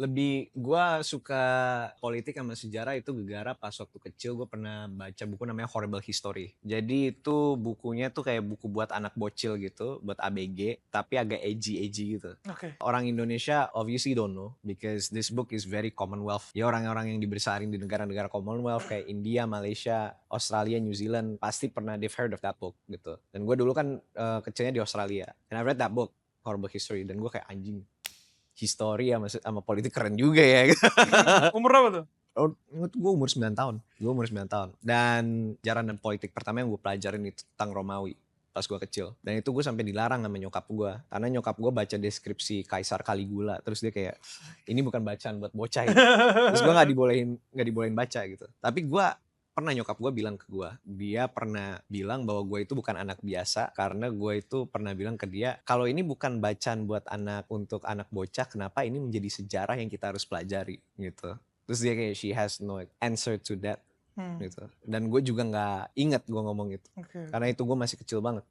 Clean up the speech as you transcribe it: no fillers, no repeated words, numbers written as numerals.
Lebih gue suka politik sama sejarah itu gara-gara pas waktu kecil gue pernah baca buku namanya Horrible History. Jadi itu bukunya tuh kayak buku buat anak bocil gitu, buat ABG, tapi agak edgy gitu. Oke. Orang Indonesia obviously don't know because this book is very Commonwealth. Ya orang-orang yang dibesarin di negara-negara Commonwealth kayak India, Malaysia, Australia, New Zealand pasti pernah they've heard of that book gitu. Dan gue dulu kan kecilnya di Australia. And I read that book, Horrible History, dan gue kayak anjing history sama politik keren juga ya. Umur berapa tuh? Oh, gue umur 9 tahun. Gue umur 9 tahun. Dan sejarah dan politik pertama yang gue pelajarin itu tentang Romawi pas gue kecil. Dan itu gue sampai dilarang sama nyokap gue. Karena nyokap gue baca deskripsi Kaisar Caligula. Terus dia kayak, ini bukan bacaan buat bocah ini. Terus gue gak dibolehin baca gitu. Tapi gue pernah nyokap gue bilang ke gue, dia pernah bilang bahwa gue itu bukan anak biasa karena gue itu pernah bilang ke dia, kalau ini bukan bacaan buat anak untuk anak bocah, kenapa ini menjadi sejarah yang kita harus pelajari gitu. Terus dia kayak she has no answer to that gitu. Dan gue juga nggak inget gue ngomong itu Oke. karena itu gue masih kecil banget.